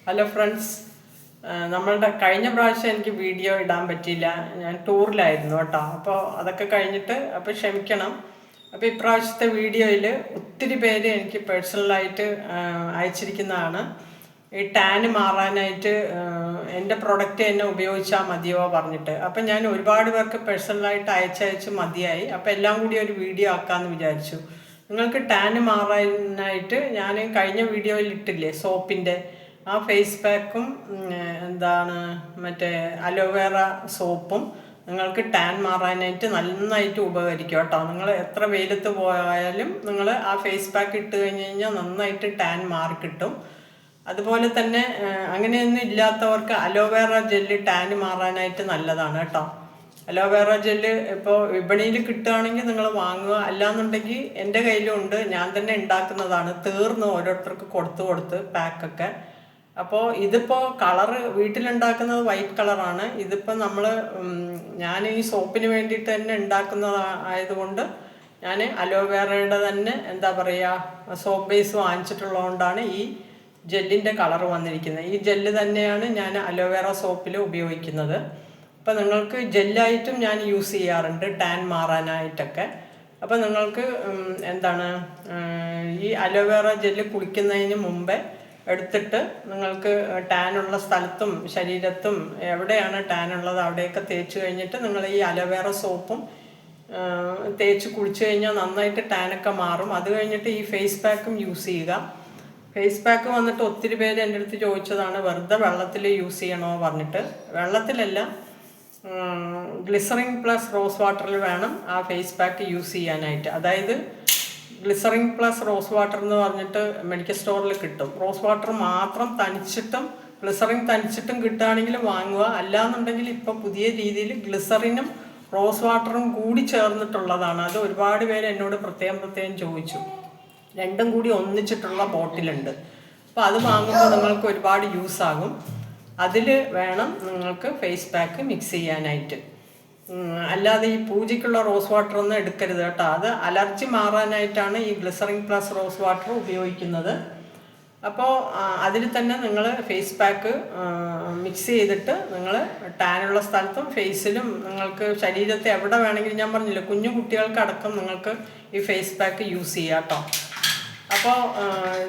Hello friends, നമ്മളുടെ കഴിഞ്ഞ പ്രാവശ്യം എനിക്ക് വീഡിയോ ഇടാൻ പറ്റിയില്ല. ഞാൻ ടൂറിലായിരുന്നു കേട്ടോ. അപ്പോൾ അതൊക്കെ കഴിഞ്ഞിട്ട് ക്ഷമിക്കണം. അപ്പോൾ ഇപ്രാവശ്യത്തെ വീഡിയോയിൽ ഒത്തിരി പേര് എനിക്ക് പേഴ്സണലായിട്ട് അയച്ചിരിക്കുന്നതാണ് ഈ ടാന് മാറാനായിട്ട് എൻ്റെ പ്രൊഡക്റ്റ് തന്നെ ഉപയോഗിച്ചാൽ മതിയോ പറഞ്ഞിട്ട്. അപ്പം ഞാൻ ഒരുപാട് പേർക്ക് പേഴ്സണലായിട്ട് അയച്ചയച്ച് മതിയായി. അപ്പോൾ എല്ലാം കൂടി ഒരു വീഡിയോ ആക്കാമെന്ന് വിചാരിച്ചു. നിങ്ങൾക്ക് ടാന് മാറാനായിട്ട് ഞാൻ കഴിഞ്ഞ വീഡിയോയിൽ ഇട്ടില്ലേ സോപ്പിൻ്റെ ആ ഫേസ് പാക്കും മറ്റേ അലോവേറ സോപ്പും നിങ്ങൾക്ക് ടാൻ മാറാനായിട്ട് നന്നായിട്ട് ഉപകരിക്കും കേട്ടോ. നിങ്ങൾ എത്ര വെയിലത്ത് പോയാലും നിങ്ങൾ ആ ഫേസ് പാക്ക് ഇട്ട് കഴിഞ്ഞ് കഴിഞ്ഞാൽ നന്നായിട്ട് ടാൻ മാറി കിട്ടും. അതുപോലെ തന്നെ അങ്ങനെയൊന്നും ഇല്ലാത്തവർക്ക് അലോവേറ ജെല്ല് ടാൻ മാറാനായിട്ട് നല്ലതാണ് കേട്ടോ. അലോവേറ ജെല്ല് ഇപ്പോൾ വിപണിയിൽ കിട്ടുകയാണെങ്കിൽ നിങ്ങൾ വാങ്ങുക. അല്ലാന്നുണ്ടെങ്കിൽ എൻ്റെ കയ്യിലുണ്ട്, ഞാൻ തന്നെ ഉണ്ടാക്കുന്നതാണ്. തീർന്ന് ഓരോരുത്തർക്ക് കൊടുത്ത് പാക്കൊക്കെ. അപ്പോൾ ഇതിപ്പോൾ കളറ് വീട്ടിലുണ്ടാക്കുന്നത് വൈറ്റ് കളറാണ്. ഇതിപ്പോൾ ഞാൻ ഈ സോപ്പിന് വേണ്ടിയിട്ട് തന്നെ ഉണ്ടാക്കുന്നതായതുകൊണ്ട് ഞാൻ അലോവേറയുടെ തന്നെ സോപ്പ് ബേസ് വാങ്ങിച്ചിട്ടുള്ളതുകൊണ്ടാണ് ഈ ജെല്ലിൻ്റെ കളർ വന്നിരിക്കുന്നത്. ഈ ജെല്ല് തന്നെയാണ് ഞാൻ അലോവേറ സോപ്പിൽ ഉപയോഗിക്കുന്നത്. അപ്പോൾ നിങ്ങൾക്ക് ജെല്ലായിട്ടും ഞാൻ യൂസ് ചെയ്യാറുണ്ട് ടാൻ മാറാനായിട്ടൊക്കെ. അപ്പോൾ നിങ്ങൾക്ക് ഈ അലോവേറ ജെല്ല് കുളിക്കുന്നതിന് മുമ്പേ എടുത്തിട്ട് നിങ്ങൾക്ക് ടാനുള്ള സ്ഥലത്തും ശരീരത്തും എവിടെയാണ് ടാനുള്ളത് അവിടെയൊക്കെ തേച്ച് കഴിഞ്ഞിട്ട് നിങ്ങൾ ഈ അലോവേറ സോപ്പും തേച്ച് കുളിച്ച് കഴിഞ്ഞാൽ നന്നായിട്ട് ടാനൊക്കെ മാറും. അത് കഴിഞ്ഞിട്ട് ഈ ഫേസ് പാക്കും യൂസ് ചെയ്യുക. ഫേസ് പാക്ക് വന്നിട്ട് ഒത്തിരി പേര് എൻ്റെ അടുത്ത് ചോദിച്ചതാണ് വെറുതെ വെള്ളത്തിൽ യൂസ് ചെയ്യണോ പറഞ്ഞിട്ട്. വെള്ളത്തിലല്ല, ഗ്ലിസറിൻ പ്ലസ് റോസ് വാട്ടറിൽ വേണം ആ ഫേസ് പാക്ക് യൂസ് ചെയ്യാനായിട്ട്. അതായത് ഗ്ലിസറിൻ പ്ലസ് റോസ് വാട്ടർ എന്ന് പറഞ്ഞിട്ട് മെഡിക്കൽ സ്റ്റോറിൽ കിട്ടും. റോസ് വാട്ടർ മാത്രം തനിച്ചിട്ടും ഗ്ലിസറിൻ തനിച്ചിട്ടും കിട്ടുകയാണെങ്കിൽ വാങ്ങുക. അല്ലാന്നുണ്ടെങ്കിൽ ഇപ്പോൾ പുതിയ രീതിയിൽ ഗ്ലിസറിനും റോസ് വാട്ടറും കൂടി ചേർന്നിട്ടുള്ളതാണ്. അത് ഒരുപാട് പേര് എന്നോട് പ്രത്യേകം ചോദിച്ചു. രണ്ടും കൂടി ഒന്നിച്ചിട്ടുള്ള ബോട്ടിലുണ്ട്. അപ്പോൾ അത് വാങ്ങുമ്പോൾ നിങ്ങൾക്ക് ഒരുപാട് യൂസ് ആകും. അതിൽ വേണം നിങ്ങൾക്ക് ഫേസ് പാക്ക് മിക്സ് ചെയ്യാനായിട്ട്. അല്ലാതെ ഈ പൂജയ്ക്കുള്ള റോസ് വാട്ടർ ഒന്നും എടുക്കരുത് കേട്ടോ. അത് അലർജി മാറാനായിട്ടാണ് ഈ ഗ്ലിസറിൻ പ്ലസ് റോസ് വാട്ടർ ഉപയോഗിക്കുന്നത്. അപ്പോൾ അതിൽ തന്നെ നിങ്ങൾ ഫേസ് പാക്ക് മിക്സ് ചെയ്തിട്ട് നിങ്ങൾ ടാനുള്ള സ്ഥലത്തും ഫേസിലും നിങ്ങൾക്ക് ശരീരത്തെ എവിടെ വേണമെങ്കിലും, ഞാൻ പറഞ്ഞില്ല കുഞ്ഞു കുട്ടികൾക്കടക്കം നിങ്ങൾക്ക് ഈ ഫേസ് പാക്ക് യൂസ് ചെയ്യാം കേട്ടോ. അപ്പോൾ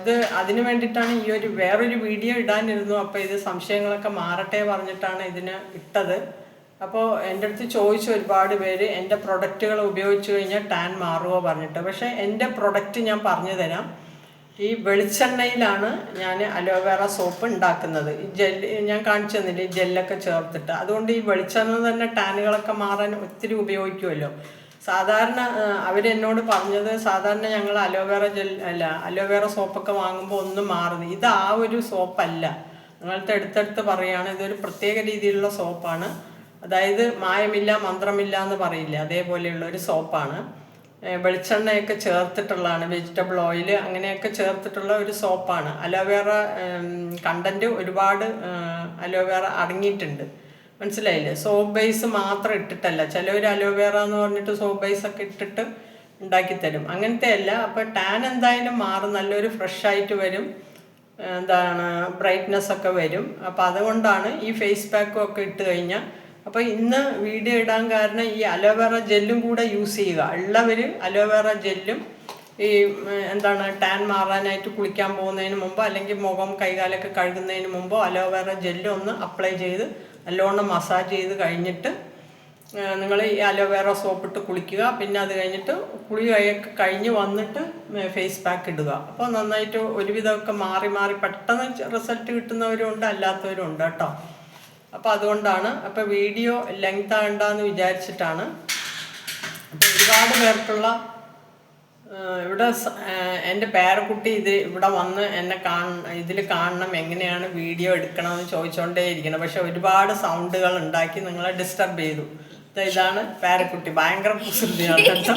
ഇത് അതിന് വേണ്ടിയിട്ടാണ് ഈ വേറൊരു വീഡിയോ ഇടാനിരുന്നു. അപ്പോൾ ഇത് സംശയങ്ങളൊക്കെ മാറട്ടെ പറഞ്ഞിട്ടാണ് ഇതിന് ഇട്ടത്. അപ്പോൾ എൻ്റെ അടുത്ത് ചോദിച്ചു ഒരുപാട് പേര് എൻ്റെ പ്രൊഡക്റ്റുകൾ ഉപയോഗിച്ച് കഴിഞ്ഞാൽ ടാൻ മാറുമോ പറഞ്ഞിട്ട്. പക്ഷേ എൻ്റെ പ്രൊഡക്റ്റ് ഞാൻ പറഞ്ഞു തരാം. ഈ വെളിച്ചെണ്ണയിലാണ് ഞാൻ അലോവേറ സോപ്പ് ഉണ്ടാക്കുന്നത്. ഈ ജെല്ല് ഞാൻ കാണിച്ചു തന്നില്ല, ഈ ജെല്ലൊക്കെ ചേർത്തിട്ട്. അതുകൊണ്ട് ഈ വെളിച്ചെണ്ണ തന്നെ ടാനുകളൊക്കെ മാറാൻ ഒത്തിരി ഉപയോഗിക്കുമല്ലോ. സാധാരണ അവരെന്നോട് പറഞ്ഞത് സാധാരണ ഞങ്ങൾ അലോവേറ സോപ്പൊക്കെ വാങ്ങുമ്പോൾ ഒന്നും മാറുന്നു. ഇത് ആ ഒരു സോപ്പല്ല. നിങ്ങളുടെ അടുത്തടുത്ത് പറയുകയാണ് ഇതൊരു പ്രത്യേക രീതിയിലുള്ള സോപ്പാണ്. അതായത് മായമില്ല മന്ത്രമില്ല എന്ന് പറയില്ല, അതേപോലെയുള്ള ഒരു സോപ്പാണ്. വെളിച്ചെണ്ണയൊക്കെ ചേർത്തിട്ടുള്ളതാണ്, വെജിറ്റബിൾ ഓയിൽ അങ്ങനെയൊക്കെ ചേർത്തിട്ടുള്ള ഒരു സോപ്പാണ്. അലോവേറ കണ്ടൻറ്റ് ഒരുപാട് അലോവേറ അടങ്ങിയിട്ടുണ്ട്, മനസ്സിലായില്ലേ? സോപ്പ് ബേസ് മാത്രം ഇട്ടിട്ടല്ല. ചിലവർ അലോവേറ എന്ന് പറഞ്ഞിട്ട് സോപ്പ് ബേസൊക്കെ ഇട്ടിട്ട് ഉണ്ടാക്കിത്തരും. അങ്ങനത്തെ അല്ല. അപ്പോൾ ടാൻ എന്തായാലും മാറും, നല്ലൊരു ഫ്രഷായിട്ട് വരും, ബ്രൈറ്റ്നെസ് ഒക്കെ വരും. അപ്പോൾ അതുകൊണ്ടാണ് ഈ ഫേസ് പാക്കും ഒക്കെ ഇട്ട് കഴിഞ്ഞാൽ. അപ്പോൾ ഇന്ന് വീഡിയോ ഇടാൻ കാരണം ഈ അലോവേറ ജെല്ലും കൂടെ യൂസ് ചെയ്യുക. ഉള്ളവർ അലോവേറ ജെല്ലും ഈ ടാൻ മാറാനായിട്ട് കുളിക്കാൻ പോകുന്നതിന് മുമ്പ് അല്ലെങ്കിൽ മുഖം കൈകാലൊക്കെ കഴുകുന്നതിന് മുമ്പോ അലോവേറ ജെല്ലും ഒന്ന് അപ്ലൈ ചെയ്ത് നല്ലോണം മസാജ് ചെയ്ത് കഴിഞ്ഞിട്ട് നിങ്ങൾ ഈ അലോവേറ സോപ്പിട്ട് കുളിക്കുക. പിന്നെ അത് കഴിഞ്ഞിട്ട് കുളി കഴിഞ്ഞ് വന്നിട്ട് ഫേസ് പാക്ക് ഇടുക. അപ്പോൾ നന്നായിട്ട് ഒരുവിധമൊക്കെ മാറി പെട്ടെന്ന് റിസൾട്ട് കിട്ടുന്നവരും ഉണ്ട്, അല്ലാത്തവരും ഉണ്ട് കേട്ടോ. അപ്പോൾ അതുകൊണ്ടാണ്. അപ്പോൾ വീഡിയോ ലെങ്ത് ആകണ്ടെന്ന് വിചാരിച്ചിട്ടാണ്. അപ്പോൾ ഒരുപാട് പേർക്കുള്ള ഇവിടെ എൻ്റെ പേരക്കുട്ടി ഇവിടെ വന്ന് എന്നെ ഇതിൽ കാണണം, എങ്ങനെയാണ് വീഡിയോ എടുക്കണമെന്ന് ചോദിച്ചുകൊണ്ടേ ഇരിക്കണം. പക്ഷെ ഒരുപാട് സൗണ്ടുകൾ ഉണ്ടാക്കി നിങ്ങളെ ഡിസ്റ്റർബ് ചെയ്തു. ഇതാണ് പേരക്കുട്ടി, ഭയങ്കര കുസൃതിയാണ് കേട്ടോ.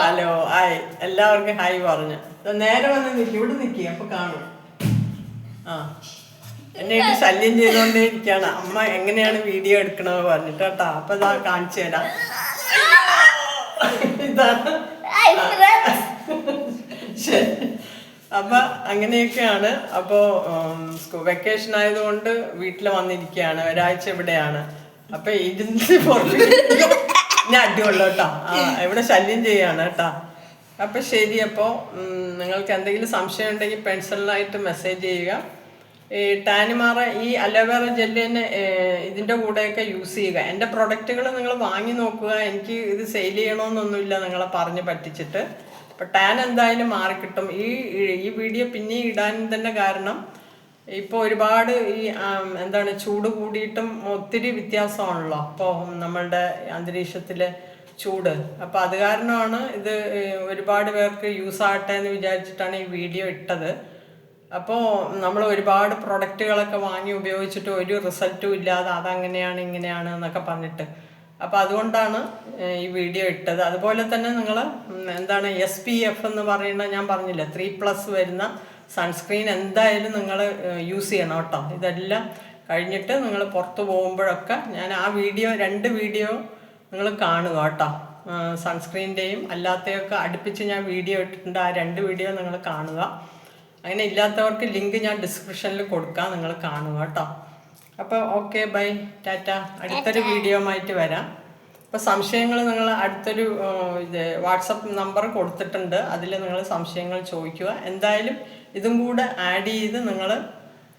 ഹലോ, ഹായ്, എല്ലാവർക്കും ഹായ് പറഞ്ഞു. നേരെ വന്ന് നിൽക്കി, ഇവിടെ നിൽക്കി, അപ്പോൾ കാണും. എന്നെ ഇട്ട് ശല്യം ചെയ്തുകൊണ്ടേ ഇരിക്കുകയാണ്. അമ്മ എങ്ങനെയാണ് വീഡിയോ എടുക്കണമെന്ന് പറഞ്ഞിട്ട് കേട്ടോ. അപ്പോൾ ഇതാ കാണിച്ചു തരാം. ഇതാണ് അപ്പൊ അങ്ങനെയൊക്കെയാണ്. അപ്പോൾ വെക്കേഷൻ ആയതുകൊണ്ട് വീട്ടിൽ വന്നിരിക്കുകയാണ്, ഒരാഴ്ച ഇവിടെയാണ്. അപ്പൊ ഇതിന്റെ ഞാൻ അടിയുള്ളൂ കേട്ടോ. ഇവിടെ ശല്യം ചെയ്യാണ് കേട്ടോ. അപ്പൊ ശരി. അപ്പോൾ നിങ്ങൾക്ക് എന്തെങ്കിലും സംശയം ഉണ്ടെങ്കിൽ പേഴ്സണലായിട്ട് മെസ്സേജ് ചെയ്യുക. ഈ ടാനിമാറ ഈ അലോവേറ ജെല്ല് തന്നെ ഇതിൻ്റെ കൂടെയൊക്കെ യൂസ് ചെയ്യുക. എൻ്റെ പ്രൊഡക്റ്റുകൾ നിങ്ങൾ വാങ്ങി നോക്കുക. എനിക്ക് ഇത് സെയിൽ ചെയ്യണമെന്നൊന്നുമില്ല നിങ്ങളെ പറഞ്ഞ് പറ്റിച്ചിട്ട്. അപ്പം ടാൻ എന്തായാലും മാറിക്കിട്ടും. ഈ വീഡിയോ പിന്നെ ഇടാൻ തന്നെ കാരണം ഇപ്പോൾ ഒരുപാട് ഈ എന്താണ് ചൂട് കൂടിയിട്ടും ഒത്തിരി വ്യത്യാസമാണല്ലോ അപ്പോൾ നമ്മളുടെ അന്തരീക്ഷത്തിലെ ചൂട്. അപ്പോൾ അത് കാരണമാണ് ഇത് ഒരുപാട് പേർക്ക് യൂസ് ആകട്ടെ എന്ന് വിചാരിച്ചിട്ടാണ് ഈ വീഡിയോ ഇട്ടത്. അപ്പോൾ നമ്മൾ ഒരുപാട് പ്രൊഡക്റ്റുകളൊക്കെ വാങ്ങി ഉപയോഗിച്ചിട്ട് ഒരു റിസൾട്ടും ഇല്ലാതെ അതങ്ങനെയാണ് ഇങ്ങനെയാണ് എന്നൊക്കെ പറഞ്ഞിട്ട്, അപ്പോൾ അതുകൊണ്ടാണ് ഈ വീഡിയോ ഇട്ടത്. അതുപോലെ തന്നെ നിങ്ങൾ എന്താണ് SPF എന്ന് പറയുന്ന ഞാൻ പറഞ്ഞില്ല 3+ വരുന്ന സൺസ്ക്രീൻ എന്തായാലും നിങ്ങൾ യൂസ് ചെയ്യണം കേട്ടോ. ഇതെല്ലാം കഴിഞ്ഞിട്ട് നിങ്ങൾ പുറത്ത് പോകുമ്പോഴൊക്കെ ഞാൻ ആ വീഡിയോ 2 വീഡിയോ നിങ്ങൾ കാണുക കേട്ടോ. സൺസ്ക്രീൻ്റെയും അല്ലാത്തയൊക്കെ അടുപ്പിച്ച് ഞാൻ വീഡിയോ ഇട്ടിട്ടുണ്ട്. ആ 2 വീഡിയോ നിങ്ങൾ കാണുക. അങ്ങനെ ഇല്ലാത്തവർക്ക് ലിങ്ക് ഞാൻ ഡിസ്ക്രിപ്ഷനിൽ കൊടുക്കാം, നിങ്ങൾ കാണുക കേട്ടോ. അപ്പോൾ ഓക്കെ, ബൈ, ടാറ്റ. അടുത്തൊരു വീഡിയോ ആയിട്ട് വരാം. അപ്പോൾ സംശയങ്ങൾ നിങ്ങൾ അടുത്തൊരു വാട്സപ്പ് നമ്പർ കൊടുത്തിട്ടുണ്ട്, അതിൽ നിങ്ങൾ സംശയങ്ങൾ ചോദിക്കുക. എന്തായാലും ഇതും കൂടെ ആഡ് ചെയ്ത് നിങ്ങൾ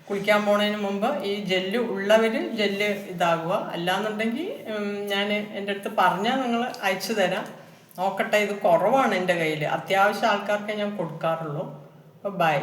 കുളിക്കാൻ പോണതിന് മുമ്പ് ഈ ജെല്ല് ഉള്ളവർ ജെല്ല് ഇതാകുക. അല്ലാന്നുണ്ടെങ്കിൽ ഞാൻ എൻ്റെ അടുത്ത് പറഞ്ഞാൽ നിങ്ങൾ അയച്ചു തരാം. നോക്കട്ടെ, ഇത് കുറവാണ് എൻ്റെ കയ്യിൽ, അത്യാവശ്യം ആൾക്കാർക്ക് ഞാൻ കൊടുക്കാറുള്ളൂ. അപ്പോൾ ബൈ.